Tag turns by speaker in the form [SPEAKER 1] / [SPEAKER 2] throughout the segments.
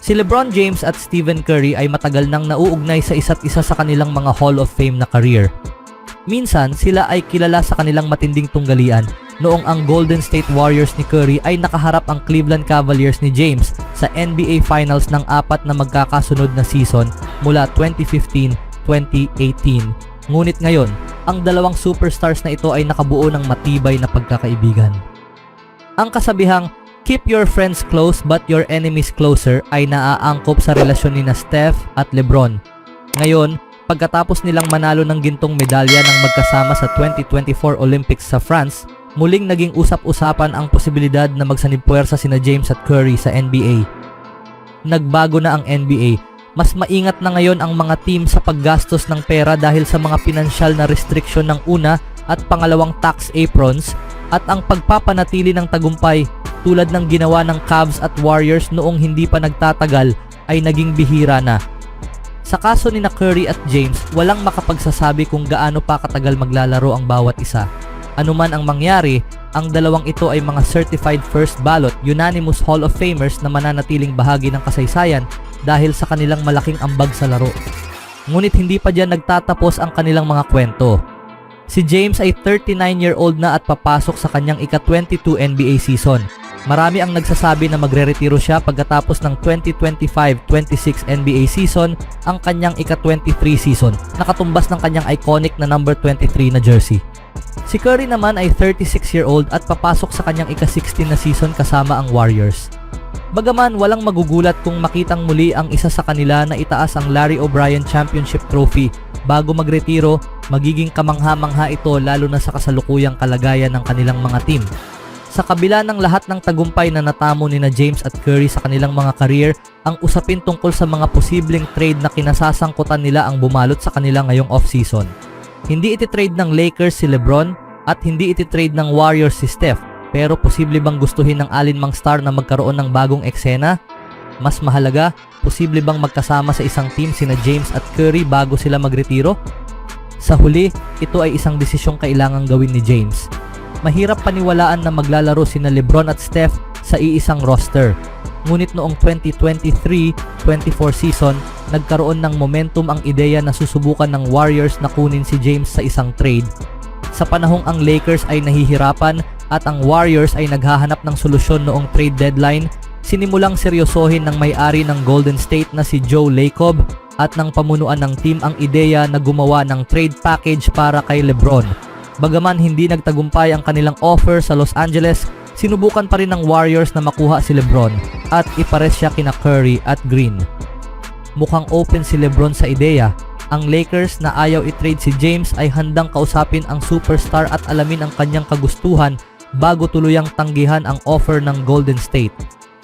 [SPEAKER 1] Si LeBron James at Stephen Curry ay matagal nang nauugnay sa isa't isa sa kanilang mga Hall of Fame na career. Minsan, sila ay kilala sa kanilang matinding tunggalian noong ang Golden State Warriors ni Curry ay nakaharap ang Cleveland Cavaliers ni James sa NBA Finals ng 4 na magkakasunod na season mula 2015-2018. Ngunit ngayon, ang dalawang superstars na ito ay nakabuo ng matibay na pagkakaibigan. Ang kasabihang, "Keep your friends close but your enemies closer" ay naaangkop sa relasyon ni Steph at LeBron. Ngayon, pagkatapos nilang manalo ng gintong medalya ng magkasama sa 2024 Olympics sa France, muling naging usap-usapan ang posibilidad na magsanib-puwersa sina James at Curry sa NBA. Nagbago na ang NBA. Mas maingat na ngayon ang mga team sa paggastos ng pera dahil sa mga pinansyal na restriction ng una at pangalawang tax aprons at ang pagpapanatili ng tagumpay tulad ng ginawa ng Cavs at Warriors noong hindi pa nagtatagal ay naging bihira na. Sa kaso ni Curry at James, walang makapagsasabi kung gaano pa katagal maglalaro ang bawat isa. Anuman ang mangyari, ang dalawang ito ay mga certified first ballot, unanimous Hall of Famers na mananatiling bahagi ng kasaysayan dahil sa kanilang malaking ambag sa laro. Ngunit hindi pa diyan nagtatapos ang kanilang mga kwento. Si James ay 39-year-old na at papasok sa kanyang ika-22 NBA season. Marami ang nagsasabi na magre-retiro siya pagkatapos ng 2025-26 NBA season, ang kanyang ika-23 season, nakatumbas ng kanyang iconic na number 23 na jersey. Si Curry naman ay 36-year-old at papasok sa kanyang ika-16 na season kasama ang Warriors. Bagaman walang magugulat kung makitang muli ang isa sa kanila na itaas ang Larry O'Brien Championship Trophy bago magretiro, magiging kamangha-mangha ito lalo na sa kasalukuyang kalagayan ng kanilang mga team. Sa kabila ng lahat ng tagumpay na natamo ni James at Curry sa kanilang mga career, ang usapin tungkol sa mga posibleng trade na kinasasangkutan nila ang bumalot sa kanila ngayong off-season. Hindi iti-trade ng Lakers si LeBron at hindi iti-trade ng Warriors si Steph, pero posible bang gustuhin ng alinmang star na magkaroon ng bagong eksena? Mas mahalaga, posible bang magkasama sa isang team sina James at Curry bago sila magretiro? Sa huli, ito ay isang desisyong kailangang gawin ni James. Mahirap paniwalaan na maglalaro sina LeBron at Steph sa iisang roster. Ngunit noong 2023-24 season, nagkaroon ng momentum ang ideya na susubukan ng Warriors na kunin si James sa isang trade. Sa panahong ang Lakers ay nahihirapan at ang Warriors ay naghahanap ng solusyon noong trade deadline, sinimulang seryosohin ng may-ari ng Golden State na si Joe Lacob at ng pamunuan ng team ang ideya na gumawa ng trade package para kay LeBron. Bagaman hindi nagtagumpay ang kanilang offer sa Los Angeles, sinubukan pa rin ng Warriors na makuha si LeBron at ipares siya kina Curry at Green. Mukhang open si LeBron sa ideya. Ang Lakers na ayaw i-trade si James ay handang kausapin ang superstar at alamin ang kanyang kagustuhan bago tuluyang tanggihan ang offer ng Golden State.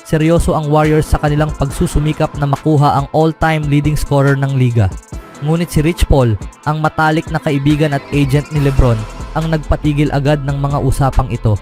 [SPEAKER 1] Seryoso ang Warriors sa kanilang pagsusumikap na makuha ang all-time leading scorer ng liga. Ngunit si Rich Paul, ang matalik na kaibigan at agent ni LeBron, ang nagpatigil agad ng mga usapang ito.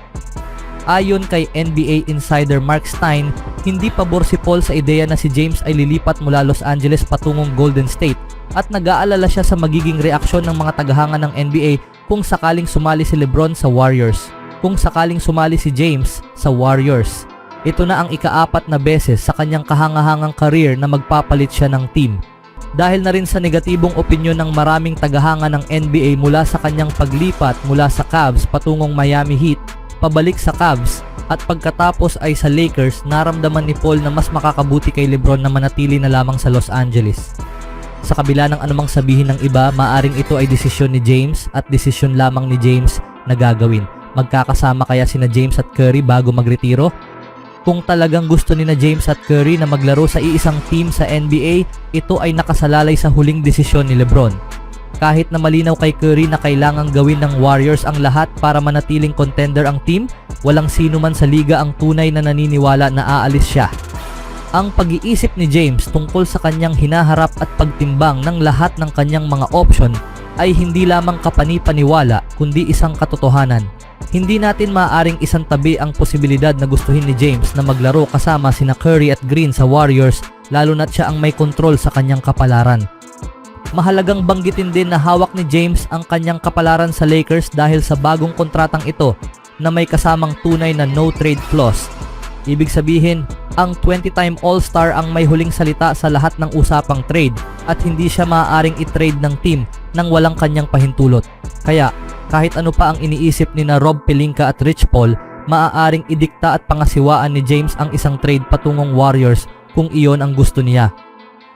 [SPEAKER 1] Ayon kay NBA insider Mark Stein, hindi pabor si Paul sa ideya na si James ay lilipat mula Los Angeles patungong Golden State at nag-aalala siya sa magiging reaksyon ng mga tagahanga ng NBA kung sakaling sumali si LeBron sa Warriors. Kung sakaling sumali si James sa Warriors, ito na ang ika-4 na beses sa kanyang kahangahangang career na magpapalit siya ng team. Dahil na rin sa negatibong opinyon ng maraming tagahanga ng NBA mula sa kanyang paglipat mula sa Cavs patungong Miami Heat, pabalik sa Cavs at pagkatapos ay sa Lakers, naramdaman ni Paul na mas makakabuti kay LeBron na manatili na lamang sa Los Angeles. Sa kabila ng anumang sabihin ng iba, maaring ito ay desisyon ni James at desisyon lamang ni James na gagawin. Magkakasama kaya sina James at Curry bago magretiro? Kung talagang gusto ni James at Curry na maglaro sa iisang team sa NBA, ito ay nakasalalay sa huling desisyon ni LeBron. Kahit na malinaw kay Curry na kailangang gawin ng Warriors ang lahat para manatiling contender ang team, walang sino man sa liga ang tunay na naniniwala na aalis siya. Ang pag-iisip ni James tungkol sa kanyang hinaharap at pagtimbang ng lahat ng kanyang mga option ay hindi lamang kapani-paniwala kundi isang katotohanan. Hindi natin maaaring isantabi ang posibilidad na gustuhin ni James na maglaro kasama sina Curry at Green sa Warriors, lalo na't siya ang may kontrol sa kanyang kapalaran. Mahalagang banggitin din na hawak ni James ang kanyang kapalaran sa Lakers dahil sa bagong kontratang ito na may kasamang tunay na no trade clause. Ibig sabihin, Ang 20-time All-Star ang may huling salita sa lahat ng usapang trade at hindi siya maaaring i-trade ng team nang walang kanyang pahintulot. Kaya, kahit ano pa ang iniisip ni na Rob Pelinka at Rich Paul, maaaring idikta at pangasiwaan ni James ang isang trade patungong Warriors kung iyon ang gusto niya.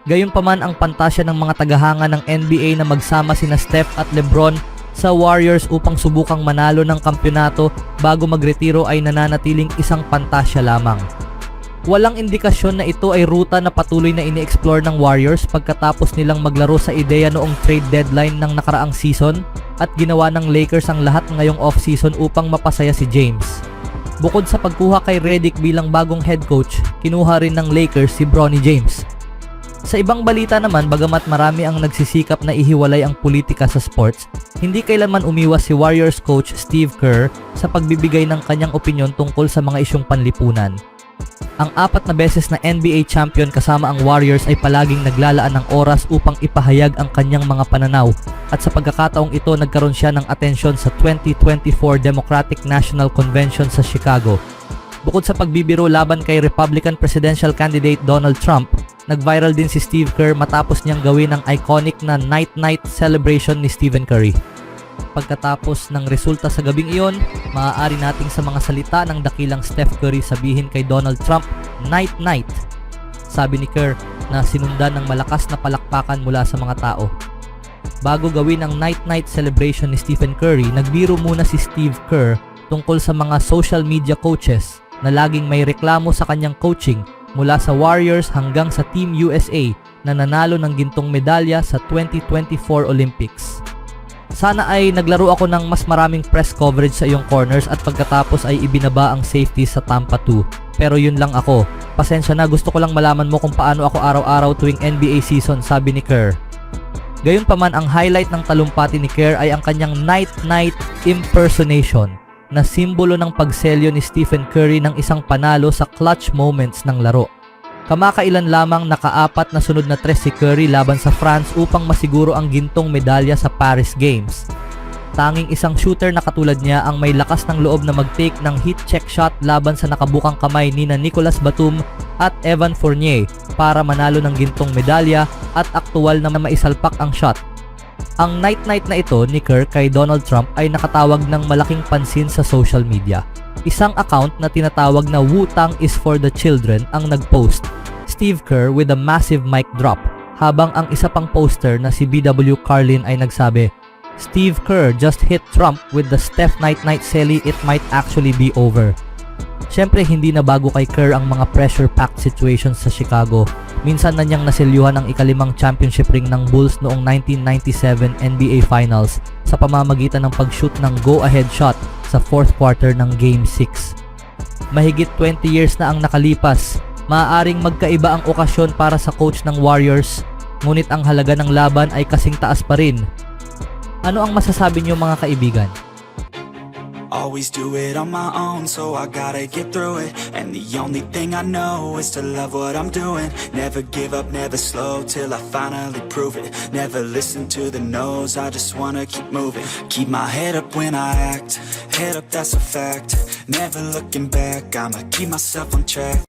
[SPEAKER 1] Gayunpaman, ang pantasya ng mga tagahanga ng NBA na magsama sina Steph at LeBron sa Warriors upang subukang manalo ng kampyonato bago magretiro ay nananatiling isang pantasya lamang. Walang indikasyon na ito ay ruta na patuloy na ini-explore ng Warriors pagkatapos nilang maglaro sa ideya noong trade deadline ng nakaraang season at ginawa ng Lakers ang lahat ngayong off-season upang mapasaya si James. Bukod sa pagkuha kay Redick bilang bagong head coach, kinuha rin ng Lakers si Bronny James. Sa ibang balita naman, bagamat marami ang nagsisikap na ihiwalay ang politika sa sports, hindi kailanman umiwas si Warriors coach Steve Kerr sa pagbibigay ng kanyang opinyon tungkol sa mga isyong panlipunan. Ang 4 na beses na NBA champion kasama ang Warriors ay palaging naglalaan ng oras upang ipahayag ang kanyang mga pananaw at sa pagkakataong ito nagkaroon siya ng atensyon sa 2024 Democratic National Convention sa Chicago. Bukod sa pagbibiro laban kay Republican presidential candidate Donald Trump, nag-viral din si Steve Kerr matapos niyang gawin ang iconic na night-night celebration ni Stephen Curry. Pagkatapos ng resulta sa gabing iyon, maaari nating sa mga salita ng dakilang Steph Curry sabihin kay Donald Trump, "Night-night." Sabi ni Kerr na sinundan ng malakas na palakpakan mula sa mga tao. Bago gawin ang night-night celebration ni Stephen Curry, nagbiro muna si Steve Kerr tungkol sa mga social media coaches na laging may reklamo sa kanyang coaching mula sa Warriors hanggang sa Team USA na nanalo ng gintong medalya sa 2024 Olympics. Sana ay naglaro ako ng mas maraming press coverage sa iyong corners at pagkatapos ay ibinaba ang safety sa Tampa 2. Pero yun lang ako. Pasensya na, gusto ko lang malaman mo kung paano ako araw-araw tuwing NBA season, sabi ni Kerr. Gayunpaman, ang highlight ng talumpati ni Kerr ay ang kanyang night-night impersonation na simbolo ng pagselyo ni Stephen Curry ng isang panalo sa clutch moments ng laro. Kamakailan lamang naka-4 na sunod na tres si Curry laban sa France upang masiguro ang gintong medalya sa Paris Games. Tanging isang shooter na katulad niya ang may lakas ng loob na mag-take ng hit check shot laban sa nakabukang kamay ni Nicolas Batum at Evan Fournier para manalo ng gintong medalya at aktuwal na maisalpak ang shot. Ang night-night na ito ni Kerr kay Donald Trump ay nakatawag ng malaking pansin sa social media. Isang account na tinatawag na Wu-Tang is for the Children ang nag-post, Steve Kerr with a massive mic drop, habang ang isa pang poster na si BW Carlin ay nagsabi, "Steve Kerr just hit Trump with the Steph Night-Night Celly, it might actually be over." Siyempre hindi na bago kay Kerr ang mga pressure-packed situations sa Chicago. Minsan na niyang nasilyuhan ang ikalimang championship ring ng Bulls noong 1997 NBA Finals sa pamamagitan ng pag-shoot ng go-ahead shot sa fourth quarter ng Game 6. Mahigit 20 years na ang nakalipas, maaaring magkaiba ang okasyon para sa coach ng Warriors, ngunit ang halaga ng laban ay kasing taas pa rin. Ano ang masasabi niyo mga kaibigan?
[SPEAKER 2] Always do it on my own, so I gotta get through it. And the only thing I know is to love what I'm doing. Never give up, never slow, till I finally prove it. Never listen to the no's, I just wanna keep moving. Keep my head up when I act, head up, that's a fact. Never looking back, I'ma keep myself on track.